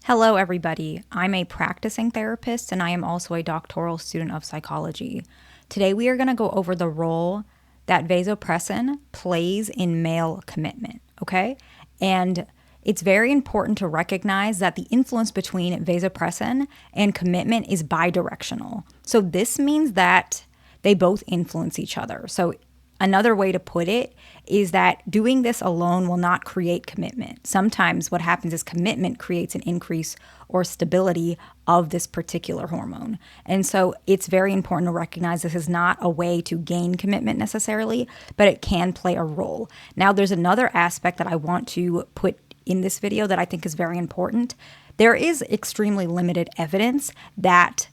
Hello, everybody. I'm a practicing therapist and I am also a doctoral student of psychology. Today, we are going to go over the role that vasopressin plays in male commitment, okay? And it's very important to recognize that the influence between vasopressin and commitment is bidirectional. So, this means that they both influence each other. So, another way to put it is that doing this alone will not create commitment. Sometimes what happens is commitment creates an increase or stability of this particular hormone. And so it's very important to recognize this is not a way to gain commitment necessarily, but it can play a role. Now, there's another aspect that I want to put in this video that I think is very important. There is extremely limited evidence that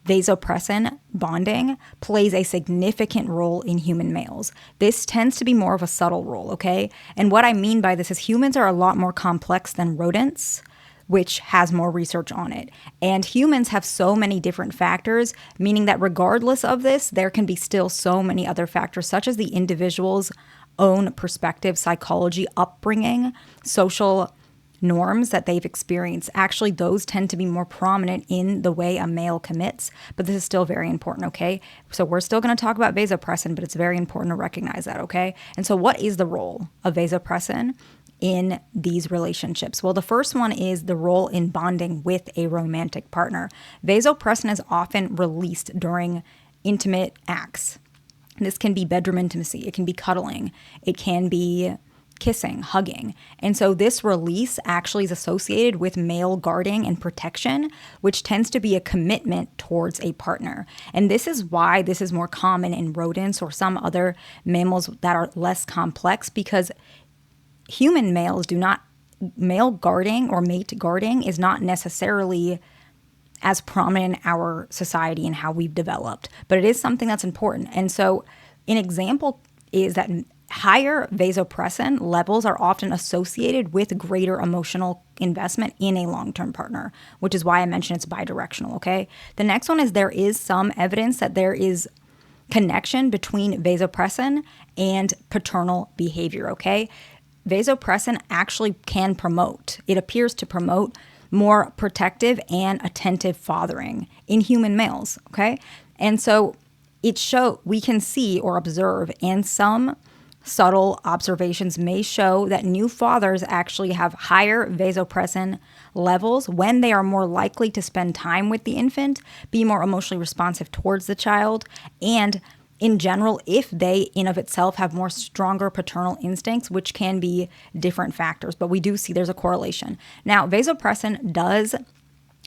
vasopressin bonding plays a significant role in human males. This tends to be more of a subtle role, okay? And what I mean by this is humans are a lot more complex than rodents, which has more research on it. And humans have so many different factors, meaning that regardless of this, there can be still so many other factors, such as the individual's own perspective, psychology, upbringing, social norms that they've experienced. Actually, those tend to be more prominent in the way a male commits, but this is still very important, okay? So we're still going to talk about vasopressin, but it's very important to recognize that, okay? And so what is the role of vasopressin in these relationships? Well, the first one is the role in bonding with a romantic partner. Vasopressin is often released during intimate acts. This can be bedroom intimacy, it can be cuddling, it can be kissing, hugging. And so this release actually is associated with male guarding and protection, which tends to be a commitment towards a partner. And this is why this is more common in rodents or some other mammals that are less complex, because human males male guarding or mate guarding is not necessarily as prominent in our society and how we've developed, but it is something that's important. And so an example is that higher vasopressin levels are often associated with greater emotional investment in a long-term partner, which is why I mentioned it's bidirectional, okay? The next one is there is some evidence that there is connection between vasopressin and paternal behavior, okay? Vasopressin actually can promote, it appears to promote more protective and attentive fathering in human males, okay? And so we can see or observe, and some subtle observations may show that new fathers actually have higher vasopressin levels when they are more likely to spend time with the infant, be more emotionally responsive towards the child, and in general, if they in of itself have more stronger paternal instincts, which can be different factors, but we do see there's a correlation. Now, vasopressin does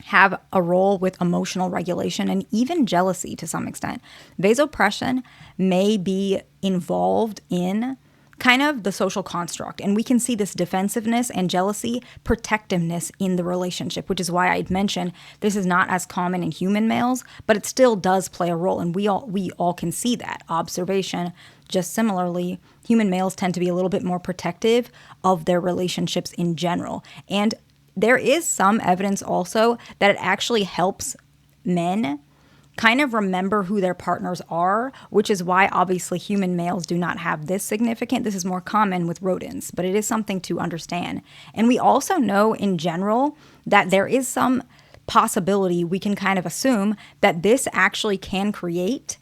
have a role with emotional regulation and even jealousy to some extent. Vasopressin may be involved in kind of the social construct, and we can see this defensiveness and jealousy, protectiveness in the relationship, which is why I mentioned this is not as common in human males, but it still does play a role, and we all can see that observation. Just similarly, human males tend to be a little bit more protective of their relationships in general, and there is some evidence also that it actually helps men kind of remember who their partners are, which is why obviously human males do not have this significant. This is more common with rodents, but it is something to understand. And we also know in general that there is some possibility, we can kind of assume that this actually can create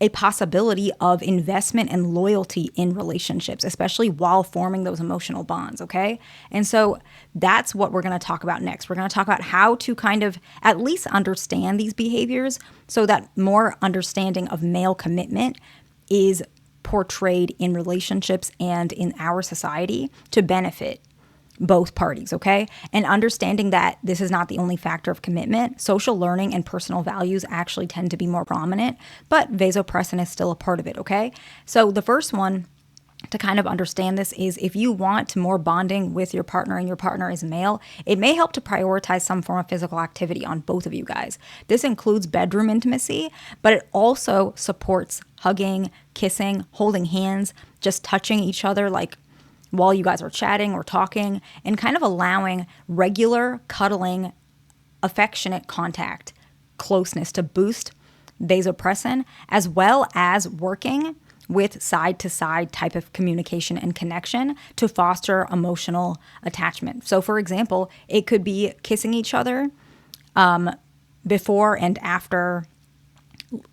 a possibility of investment and loyalty in relationships, especially while forming those emotional bonds, okay? And so that's what we're going to talk about next. We're going to talk about how to kind of at least understand these behaviors so that more understanding of male commitment is portrayed in relationships and in our society to benefit both parties, okay? And understanding that this is not the only factor of commitment. Social learning and personal values actually tend to be more prominent, but vasopressin is still a part of it, okay? So the first one to kind of understand this is if you want more bonding with your partner and your partner is male, it may help to prioritize some form of physical activity on both of you guys. This includes bedroom intimacy, but it also supports hugging, kissing, holding hands, just touching each other like while you guys are chatting or talking, and kind of allowing regular cuddling, affectionate contact, closeness to boost vasopressin, as well as working with side-to-side type of communication and connection to foster emotional attachment. So for example, it could be kissing each other before and after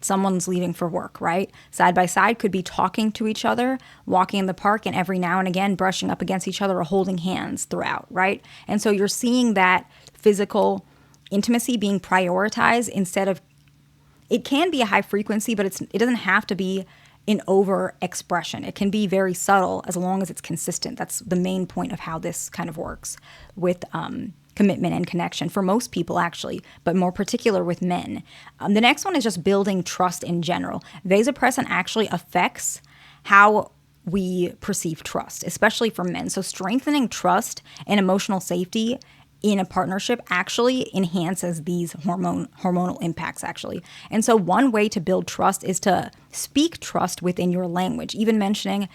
someone's leaving for work, right? Side by side could be talking to each other, walking in the park, and every now and again brushing up against each other or holding hands throughout, right? And so you're seeing that physical intimacy being prioritized instead of, it can be a high frequency, but it doesn't have to be an over expression. It can be very subtle as long as it's consistent. That's the main point of how this kind of works with commitment and connection for most people, actually, but more particular with men. The next one is just building trust in general. Vasopressin actually affects how we perceive trust, especially for men. So strengthening trust and emotional safety in a partnership actually enhances these hormonal impacts, actually. And so one way to build trust is to speak trust within your language, even mentioning,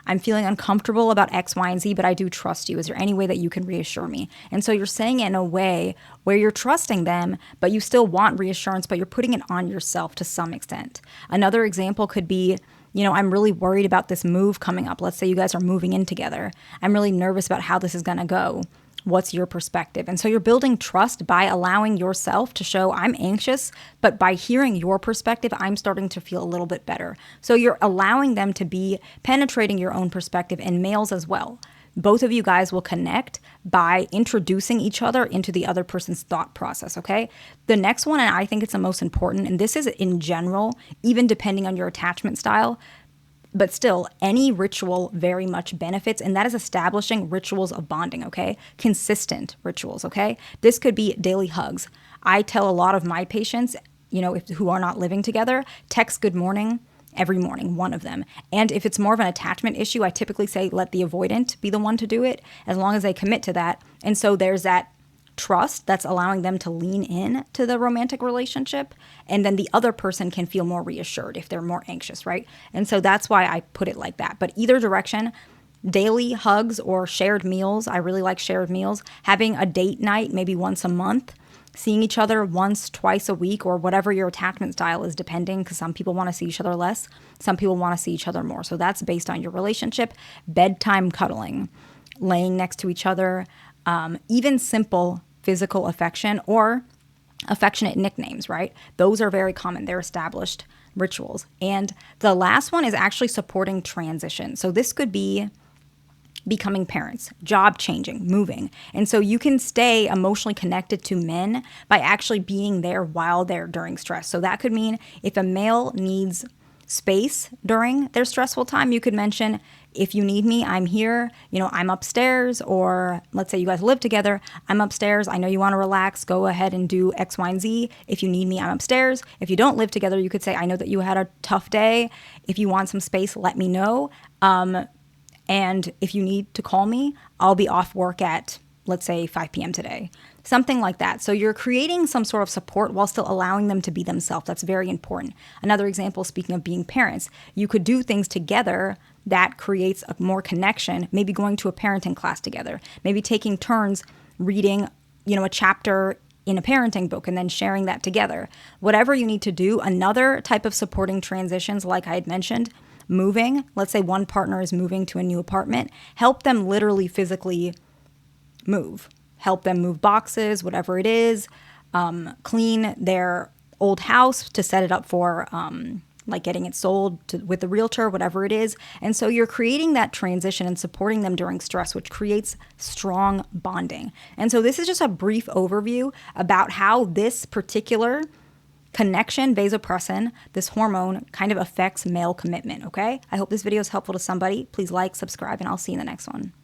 I'm feeling uncomfortable about X, Y, and Z, but I do trust you. Is there any way that you can reassure me? And so you're saying it in a way where you're trusting them, but you still want reassurance, but you're putting it on yourself to some extent. Another example could be, I'm really worried about this move coming up. Let's say you guys are moving in together. I'm really nervous about how this is going to go. What's your perspective? And so you're building trust by allowing yourself to show I'm anxious, but by hearing your perspective, I'm starting to feel a little bit better. So you're allowing them to be penetrating your own perspective, and males as well. Both of you guys will connect by introducing each other into the other person's thought process, okay? The next one, and I think it's the most important, and this is in general, even depending on your attachment style, but still, any ritual very much benefits, and that is establishing rituals of bonding, okay? Consistent rituals, okay? This could be daily hugs. I tell a lot of my patients, who are not living together, text good morning every morning, one of them. And if it's more of an attachment issue, I typically say let the avoidant be the one to do it, as long as they commit to that. And so there's that trust that's allowing them to lean in to the romantic relationship, and then the other person can feel more reassured if they're more anxious, right? And so that's why I put it like that. But either direction, daily hugs or shared meals, I really like shared meals, having a date night maybe once a month, seeing each other once, twice a week, or whatever your attachment style is, depending, because some people want to see each other less, some people want to see each other more. So that's based on your relationship. Bedtime cuddling, laying next to each other, even simple physical affection or affectionate nicknames, right? Those are very common. They're established rituals. And the last one is actually supporting transition. So this could be becoming parents, job changing, moving. And so you can stay emotionally connected to men by actually being there while they're during stress. So that could mean if a male needs space during their stressful time, you could mention, if you need me, I'm here, I'm upstairs, or let's say you guys live together, I'm upstairs, I know you want to relax, go ahead and do X, Y, and Z. If you need me, I'm upstairs. If you don't live together, you could say, I know that you had a tough day. If you want some space, let me know. And if you need to call me, I'll be off work at, let's say, 5 p.m. today. Something like that. So you're creating some sort of support while still allowing them to be themselves. That's very important. Another example, speaking of being parents, you could do things together that creates a more connection, maybe going to a parenting class together, maybe taking turns reading, a chapter in a parenting book and then sharing that together. Whatever you need to do. Another type of supporting transitions, like I had mentioned, moving. Let's say one partner is moving to a new apartment. Help them literally physically move. Help them move boxes, whatever it is, clean their old house to set it up for getting it sold with the realtor, whatever it is. And so you're creating that transition and supporting them during stress, which creates strong bonding. And so this is just a brief overview about how this particular connection, vasopressin, this hormone, kind of affects male commitment, okay? I hope this video is helpful to somebody. Please like, subscribe, and I'll see you in the next one.